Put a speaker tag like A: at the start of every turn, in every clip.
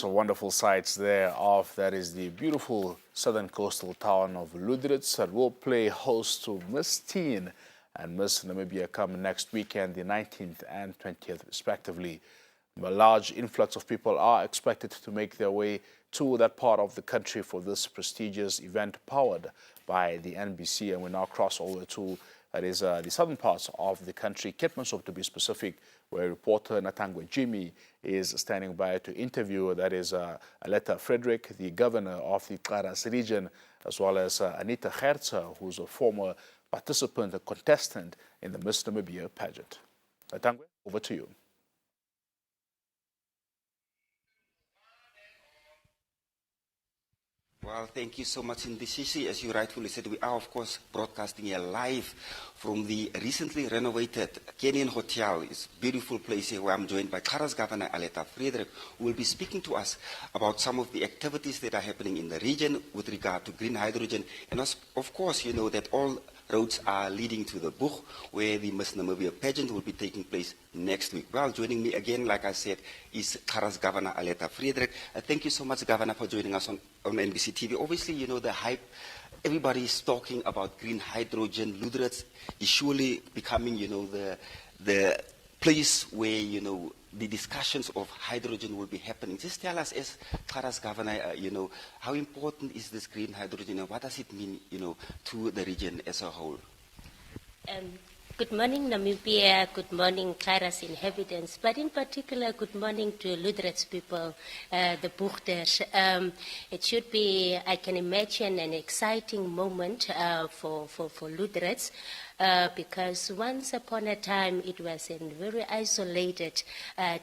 A: Some wonderful sights there of that is the beautiful southern coastal town of Luderitz that will play host to Miss Teen and Miss Namibia come next weekend, the 19th and 20th respectively. A large influx of people are expected to make their way to that part of the country for this prestigious event powered by the NBC. And we now cross over to the southern parts of the country, Keetmanshoop to be specific, where reporter Natangwe Jimmy is standing by to interview Aletha Fredericks, the governor of the Kharas region, as well as Anita Kharas, who's a former participant, a contestant in the Miss Namibia pageant. Natangwe, over to you.
B: Well, thank you so much, Indisisi. As you rightfully said, we are, of course, broadcasting here live from the recently renovated Kenyan Hotel. It's a beautiful place here where I'm joined by Kharas Governor Aletha Fredericks, who will be speaking to us about some of the activities that are happening in the region with regard to green hydrogen. And of course, you know that all roads are leading to the Buch, where the Miss Namibia pageant will be taking place next week. Well, joining me again, like I said, is Kharas Governor Aletha Fredericks. Thank you so much, Governor, for joining us on NBC TV. Obviously, you know, the hype, everybody is talking about green hydrogen. Luderitz is surely becoming, you know, the place where, you know, the discussions of hydrogen will be happening. Just tell us, as Kharas Governor, you know, how important is this green hydrogen and what does it mean, you know, to the region as a whole?
C: Good morning, Namibia. Good morning, Kharas inhabitants. But in particular, good morning to Luderitz people, the Buchters. It should be, I can imagine, an exciting moment for Luderitz. Because once upon a time it was a very isolated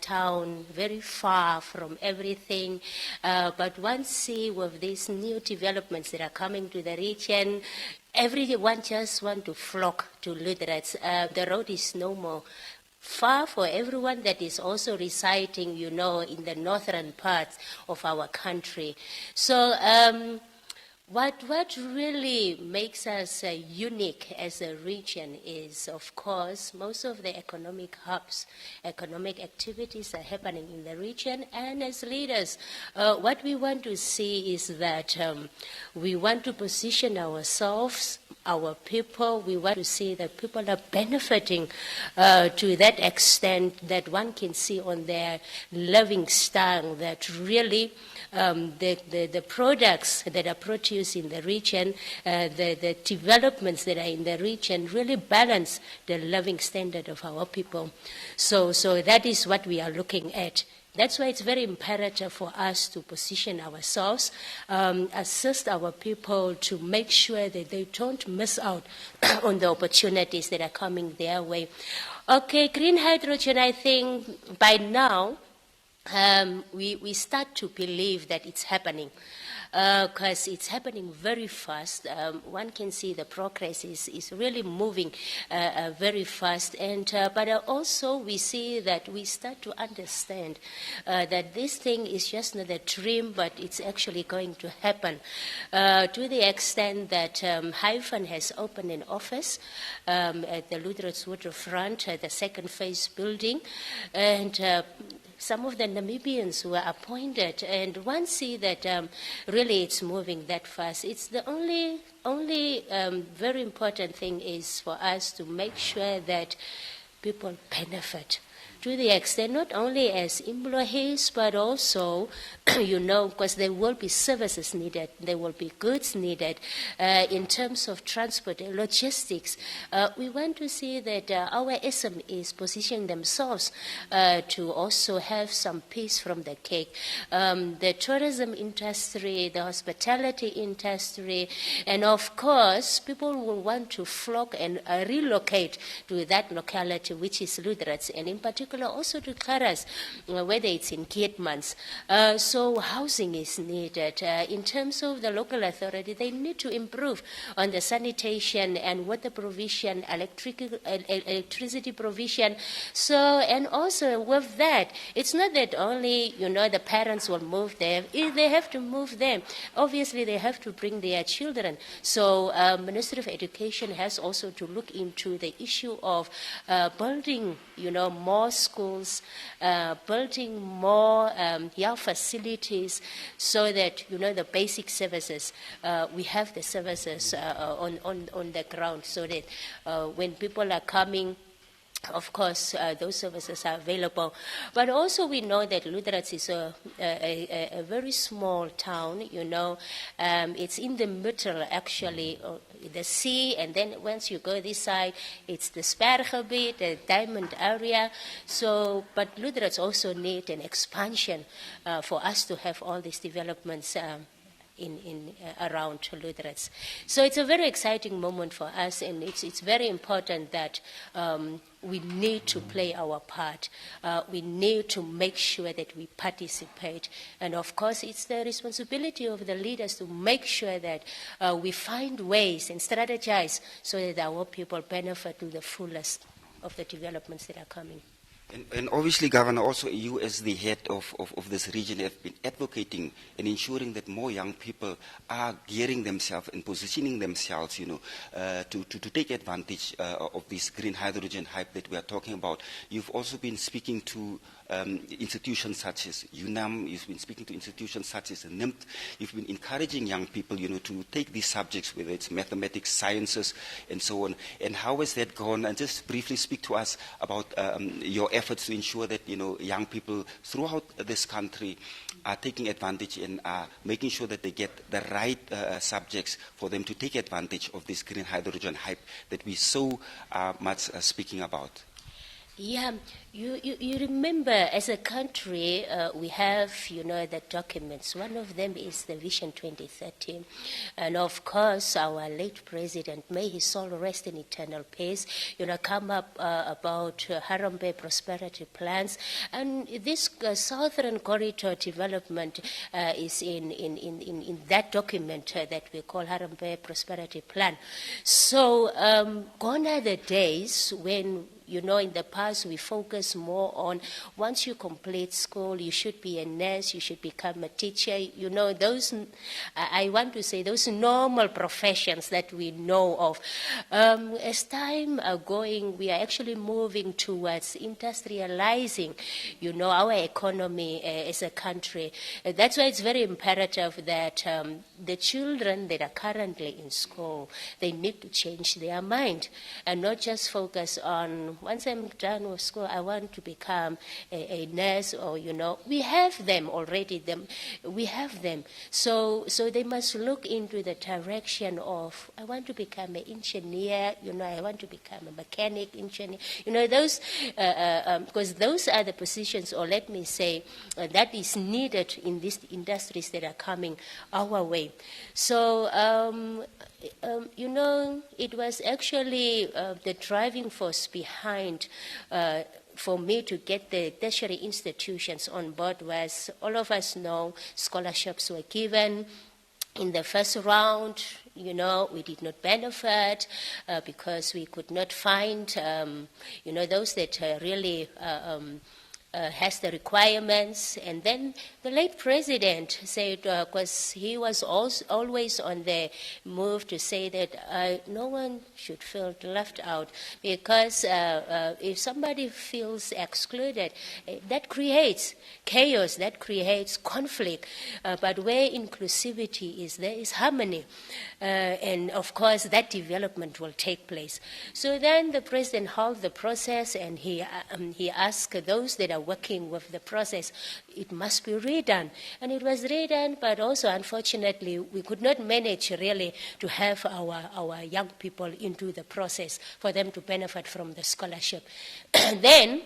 C: town, very far from everything. But once see with these new developments that are coming to the region, everyone just want to flock to Luderitz. The road is no more far for everyone that is also residing, you know, in the northern parts of our country. So what really makes us unique as a region is, of course, most of the economic hubs, economic activities are happening in the region. And as leaders, what we want to see is that we want to position ourselves, our people. We want to see that people are benefiting to that extent that one can see on their living style that really the products that are produced in the region, the developments that are in the region really balance the living standard of our people. So that is what we are looking at. That's why it's very imperative for us to position ourselves, assist our people to make sure that they don't miss out on the opportunities that are coming their way. Okay, green hydrogen, I think by now, we start to believe that it's happening because it's happening very fast. One can see the progress is really moving very fast. And but also we see that we start to understand that this thing is just not a dream, but it's actually going to happen to the extent that Hyphen has opened an office at the Luderitz waterfront, the second phase building, and some of the Namibians were appointed, and one see that really it's moving that fast. It's the only very important thing is for us to make sure that people benefit to the extent not only as employees but also, you know, because there will be services needed, there will be goods needed in terms of transport and logistics. We want to see that our SMEs position themselves to also have some piece from the cake. The tourism industry, the hospitality industry, and of course, people will want to flock and relocate to that locality, which is Luderitz, and in particular also to Kharas, whether it's in Keetmanshoop. So housing is needed. In terms of the local authority, they need to improve on the sanitation and water provision, electricity provision. So, and also with that, it's not that only, you know, the parents will move there. If they have to move them, obviously they have to bring their children. So Ministry of Education has also to look into the issue of building, you know, more schools, building more facilities, so that, the basic services, we have the services on the ground, so that when people are coming, of course, those services are available. But also we know that Luderitz is a very small town, It's in the middle, actually, the sea, and then once you go this side, it's the Sperrgebied, the diamond area. So, but Luderitz also need an expansion for us to have all these developments around Luderitz. So it's a very exciting moment for us, and it's very important that we need to play our part. We need to make sure that we participate. And of course, it's the responsibility of the leaders to make sure that we find ways and strategize so that our people benefit to the fullest of the developments that are coming.
B: And obviously, Governor, also you as the head of this region have been advocating and ensuring that more young people are gearing themselves and positioning themselves, to take advantage of this green hydrogen hype that we are talking about. You've also been speaking to institutions such as UNAM, you've been speaking to institutions such as NIMT, you've been encouraging young people, to take these subjects, whether it's mathematics, sciences, and so on. And how has that gone? And just briefly speak to us about your efforts to ensure that, young people throughout this country are taking advantage and are making sure that they get the right subjects for them to take advantage of this green hydrogen hype that we so much speaking about.
C: Yeah, you remember, as a country, we have, the documents. One of them is the Vision 2030. And of course, our late president, may his soul rest in eternal peace, come up about Harambee prosperity plans. And this Southern Corridor development is in that document that we call Harambee prosperity plan. So gone are the days when, in the past, we focus more on, once you complete school, you should be a nurse, you should become a teacher. Those, I want to say, those normal professions that we know of. As time going, we are actually moving towards industrializing, our economy as a country. That's why it's very imperative that the children that are currently in school, they need to change their mind and not just focus on, once I'm done with school, I want to become a nurse, or, we have them already. We have them. So they must look into the direction of, I want to become an engineer, I want to become a mechanic engineer. Those, because those are the positions, or let me say, that is needed in these industries that are coming our way. So, it was actually the driving force behind for me to get the tertiary institutions on board was, all of us know, scholarships were given. In the first round, we did not benefit because we could not find, those that really has the requirements. And then the late president said, because he was always on the move to say that no one should feel left out, because if somebody feels excluded, that creates chaos, that creates conflict. But where inclusivity is, there is harmony. And of course, that development will take place. So then the president held the process, and he asked those that are working with the process, it must be redone. And it was redone, but also, unfortunately, we could not manage really to have our young people into the process for them to benefit from the scholarship. And then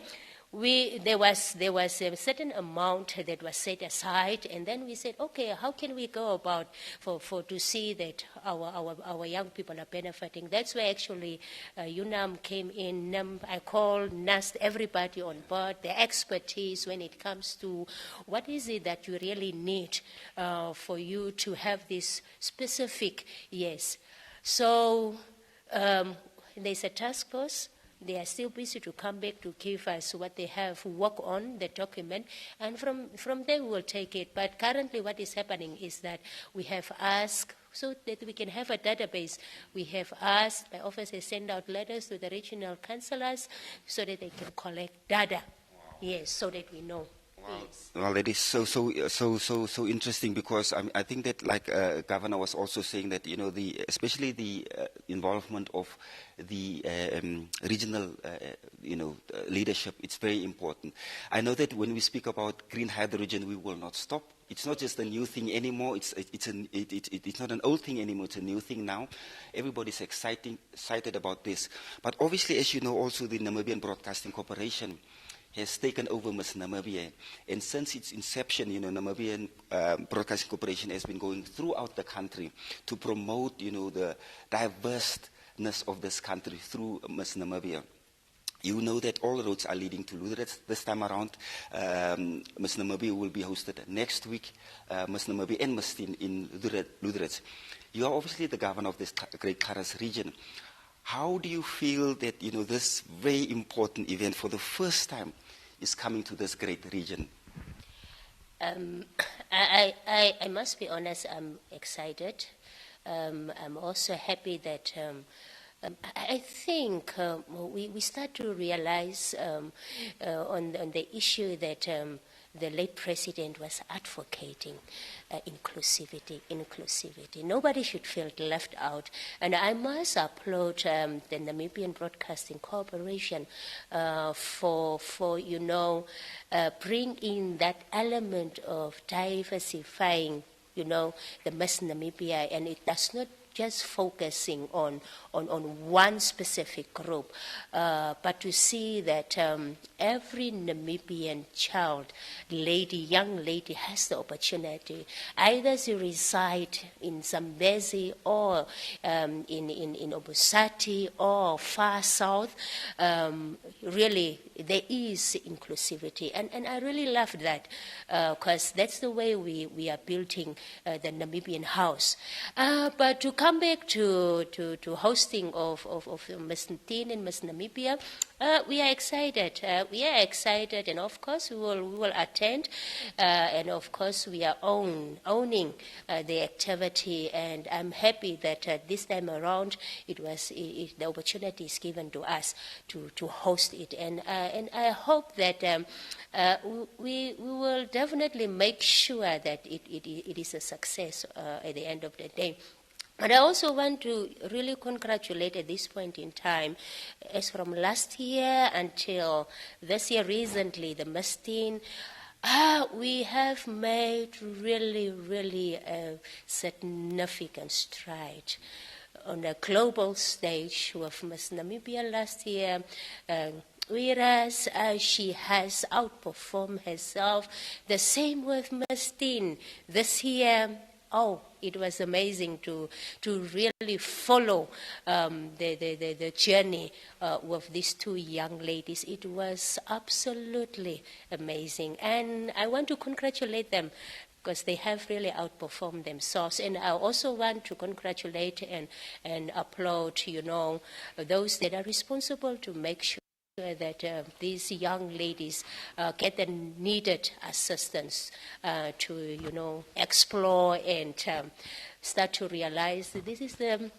C: there was a certain amount that was set aside, and then we said, okay, how can we go about to see that our young people are benefiting? That's where actually UNAM came in. I called, NAST, everybody on board, the expertise when it comes to what is it that you really need for you to have this specific, yes. So there's a task force. They are still busy to come back to give us what they have, work on the document, and from there we will take it. But currently what is happening is that we have asked, so that we can have a database, we have asked, my office has sent out letters to the regional councillors so that they can collect data yes, so that we know.
B: Wow.
C: Yes.
B: Well, it is so interesting because I think that, like Governor was also saying, that especially the involvement of the regional leadership, it's very important. I know that when we speak about green hydrogen, we will not stop. It's not just a new thing anymore. It's not an old thing anymore. It's a new thing now. Everybody's excited about this. But obviously, as you know, also the Namibian Broadcasting Corporation has taken over Miss Namibia. And since its inception, Namibian Broadcasting Corporation has been going throughout the country to promote, the diverseness of this country through Miss Namibia. You know that all roads are leading to Luderitz this time around. Miss Namibia will be hosted next week. Miss Namibia and Miss Teen in Luderitz. You are obviously the governor of this great Kharas region. How do you feel that this very important event for the first time is coming to this great region?
C: I must be honest, I'm excited. I'm also happy that I think we start to realize on the issue that the late president was advocating inclusivity. Nobody should feel left out. And I must applaud the Namibian Broadcasting Corporation for bringing that element of diversifying, the Miss Namibia, and it does not just focusing on one specific group, but to see that every Namibian child, young lady has the opportunity, either to reside in Zambezi or in Obusati or far south. Really, there is inclusivity, and I really love that because that's the way we are building the Namibian house. But to come back to hosting of Miss Teen and Miss Namibia, we are excited. And of course we will attend. And of course we are owning the activity. And I'm happy that this time around the opportunity is given to us to host it. And I hope that we will definitely make sure that it is a success at the end of the day. But I also want to really congratulate at this point in time, as from last year until this year recently, the Miss Teen, we have made really a significant stride on a global stage with Miss Namibia last year. Whereas she has outperformed herself. The same with Miss Teen this year. Oh, it was amazing to really follow the journey with these two young ladies. It was absolutely amazing. And I want to congratulate them because they have really outperformed themselves. And I also want to congratulate and applaud, those that are responsible to make sure that these young ladies get the needed assistance to, explore and start to realize that this is the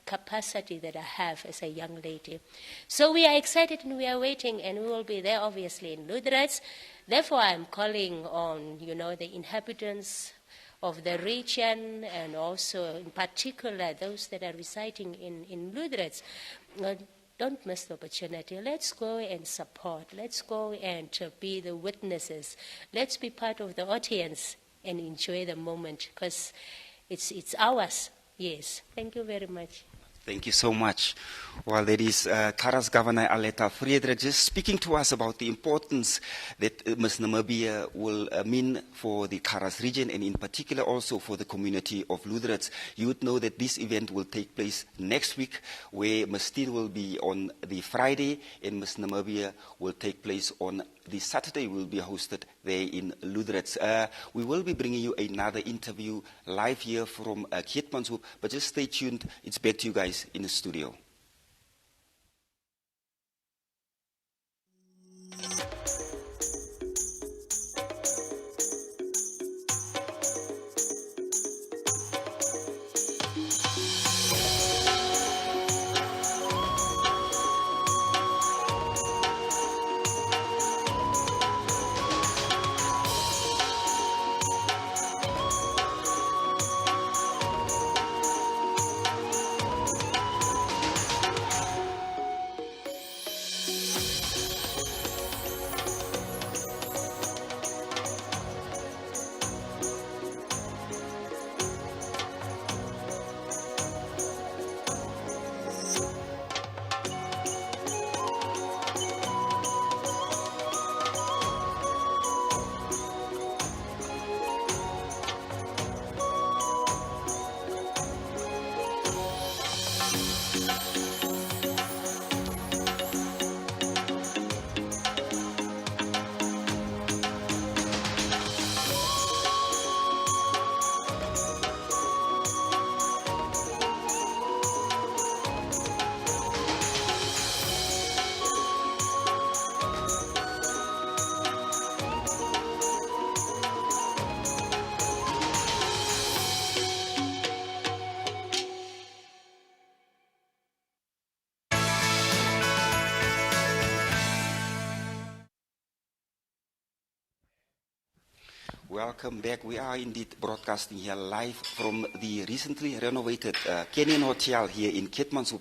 C: capacity that I have as a young lady. So we are excited and we are waiting, and we will be there obviously in Luderitz. Therefore, I'm calling on, the inhabitants of the region, and also in particular those that are residing in Luderitz. Don't miss the opportunity. Let's go and support. Let's go and be the witnesses. Let's be part of the audience and enjoy the moment because it's ours. Yes. Thank you very much.
B: Thank you so much. Well, that is Kharas Governor Aletha Fredericks just speaking to us about the importance that Miss Namibia will mean for the Kharas region, and in particular also for the community of Luderitz. You would know that this event will take place next week, where Miss Teen will be on the Friday and Miss Namibia will take place on the Saturday. Will be hosted there in Luderitz. We will be bringing you another interview live here from Keetmanshoop, but just stay tuned. It's back to you guys in the studio. Welcome back. We are indeed broadcasting here live from the recently renovated Kenyan Hotel here in Keetmanshoop,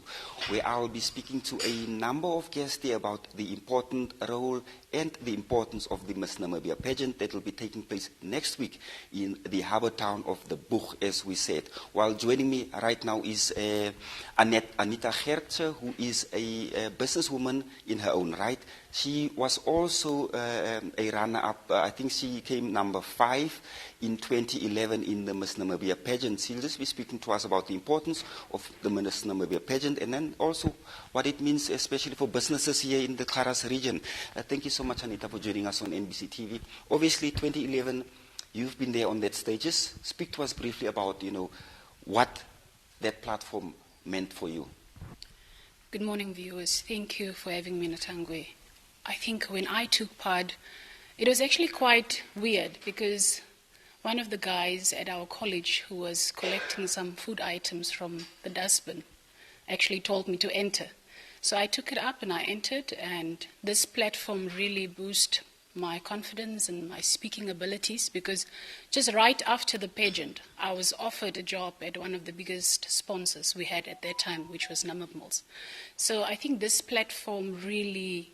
B: where I will be speaking to a number of guests there about the important role and the importance of the Miss Namibia pageant that will be taking place next week in the harbour town of the Buch, as we said. While joining me right now is Anita Gertse, who is a businesswoman in her own right. She was also a runner-up. I think she came number 5 in 2011 in the Miss Namibia pageant. She'll just be speaking to us about the importance of the Miss Namibia pageant and then also what it means, especially for businesses here in the Kharas region. Thank you so much, Anita, for joining us on NBC TV. Obviously, 2011, you've been there on that stages. Speak to us briefly about, what that platform meant for you.
D: Good morning, viewers. Thank you for having me, Natangwe. I think when I took part, it was actually quite weird because one of the guys at our college who was collecting some food items from the dustbin actually told me to enter. So I took it up and I entered, and this platform really boosted my confidence and my speaking abilities because just right after the pageant, I was offered a job at one of the biggest sponsors we had at that time, which was Namibia. So I think this platform really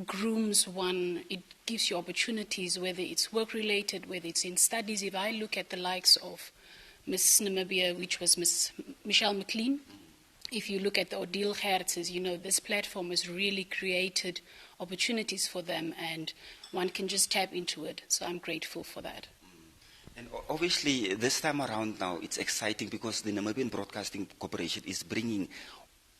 D: grooms one. It gives you opportunities, whether it's work-related, whether it's in studies. If I look at the likes of Miss Namibia, which was Miss Michelle McLean, if you look at the Odile Gertzes, this platform has really created opportunities for them, and one can just tap into it. So I'm grateful for that.
B: And obviously, this time around now, it's exciting because the Namibian Broadcasting Corporation is bringing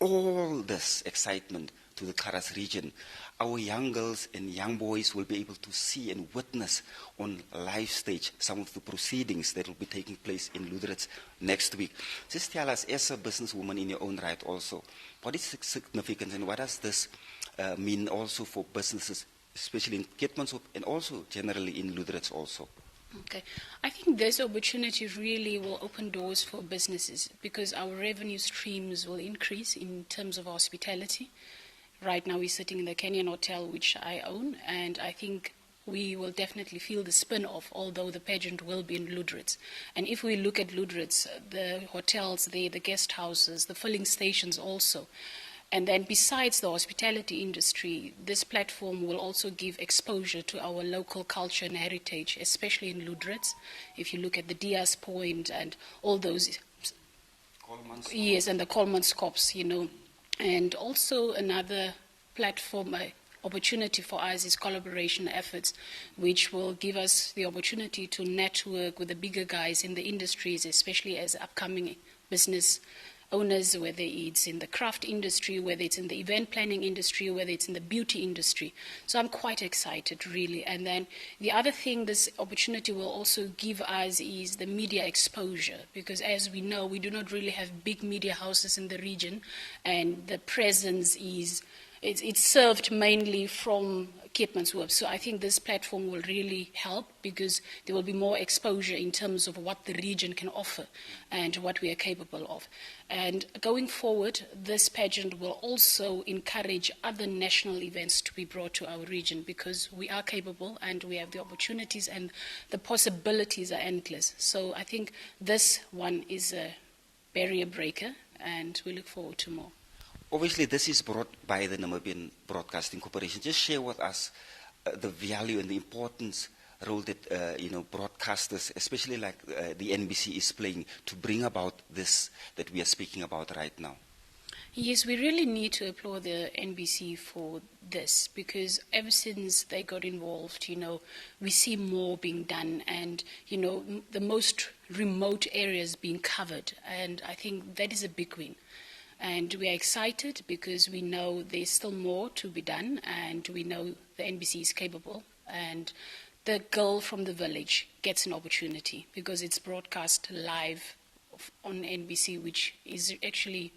B: all this excitement to the Kharas region. Our young girls and young boys will be able to see and witness on live stage some of the proceedings that will be taking place in Luderitz next week. Just tell us, as a businesswoman in your own right also, what is the significance and what does this mean also for businesses, especially in Keetmanshoop and also generally in Luderitz also?
D: Okay. I think this opportunity really will open doors for businesses because our revenue streams will increase in terms of hospitality. Right now we're sitting in the Kenyan Hotel, which I own, and I think we will definitely feel the spin-off, although the pageant will be in Luderitz. And if we look at Luderitz, the hotels there, the guest houses, the filling stations also. And then besides the hospitality industry, this platform will also give exposure to our local culture and heritage, especially in Luderitz. If you look at the Dias Point and all those, yes, and the Kolmanskops, And also another platform opportunity for us is collaboration efforts, which will give us the opportunity to network with the bigger guys in the industries, especially as upcoming business owners, whether it's in the craft industry, whether it's in the event planning industry, whether it's in the beauty industry. So I'm quite excited, really. And then the other thing this opportunity will also give us is the media exposure, because as we know, we do not really have big media houses in the region, and the presence is it's served mainly from Keetmanshoop. So I think this platform will really help because there will be more exposure in terms of what the region can offer and what we are capable of. And going forward, this pageant will also encourage other national events to be brought to our region because we are capable and we have the opportunities and the possibilities are endless. So I think this one is a barrier breaker and we look forward to more.
B: Obviously, this is brought by the Namibian Broadcasting Corporation. Just share with us the value and the importance role that broadcasters, especially like the NBC, is playing to bring about this that we are speaking about right now.
D: Yes, we really need to applaud the NBC for this because ever since they got involved, we see more being done and, the most remote areas being covered. And I think that is a big win. And we are excited because we know there's still more to be done, and we know the NBC is capable. And the girl from the village gets an opportunity because it's broadcast live on NBC, which is actually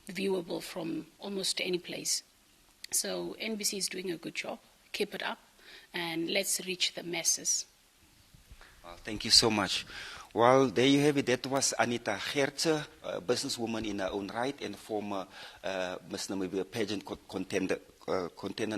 D: viewable from almost any place. So NBC is doing a good job. Keep it up, and let's reach the masses.
B: Thank you so much. Well, there you have it. That was Anita Gertze, a businesswoman in her own right and former Miss Namibia pageant contender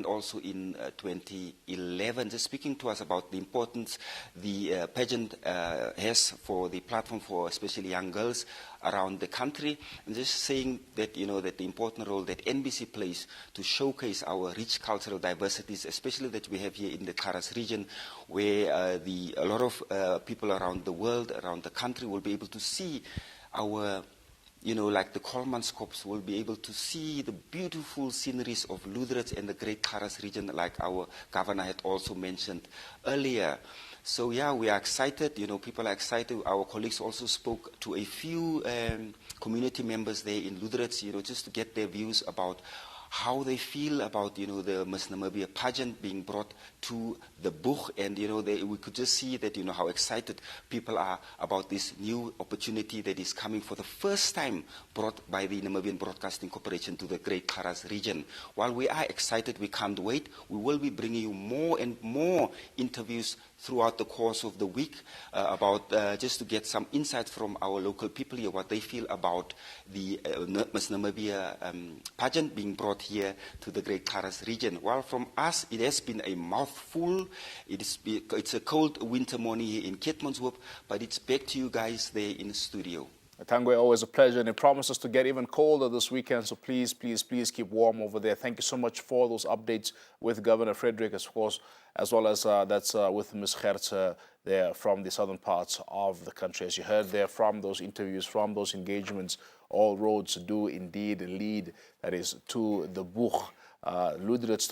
B: also in 2011, just speaking to us about the importance the pageant has for the platform for especially young girls around the country, and just saying that, you know, that the important role that NBC plays to showcase our rich cultural diversities, especially that we have here in the Kharas region, where a lot of people around the world, around the country will be able to see our, you know, like the Kolmanskops will be able to see the beautiful sceneries of Luderitz and the great Kharas region, like our governor had also mentioned earlier. So yeah, we are excited, you know, people are excited. Our colleagues also spoke to a few community members there in Luderitz, you know, just to get their views about how they feel about, you know, the Miss Namibia pageant being brought to the Buch, and, you know, we could just see that, you know, how excited people are about this new opportunity that is coming for the first time brought by the Namibian Broadcasting Corporation to the Great Kharas region. While we are excited, we can't wait. We will be bringing you more and more interviews throughout the course of the week about just to get some insight from our local people here, what they feel about the Miss Namibia pageant being brought here to the Great Kharas region. Well, from us, it has been a mouthful. It's a cold winter morning here in Keetmanshoop, but it's back to you guys there in the studio.
A: Natangwe, always a pleasure, and it promises to get even colder this weekend, so please, please, please keep warm over there. Thank you so much for those updates with Governor Fredericks, of course, as well as that's with Ms. Gertze there from the southern parts of the country. As you heard there from those interviews, from those engagements, all roads do indeed lead, that is, to the Buch, Luderitz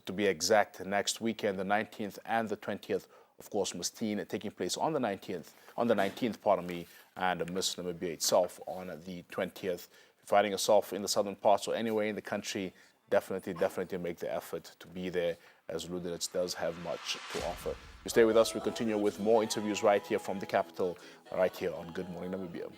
A: to be exact, next weekend, the 19th and the 20th. Of course, Miss Teen taking place on the 19th, pardon me, and Miss Namibia itself on the 20th. Finding yourself in the southern parts or anywhere in the country, definitely make the effort to be there, as Luderitz does have much to offer. You stay with us. We continue with more interviews right here from the capital, right here on Good Morning Namibia.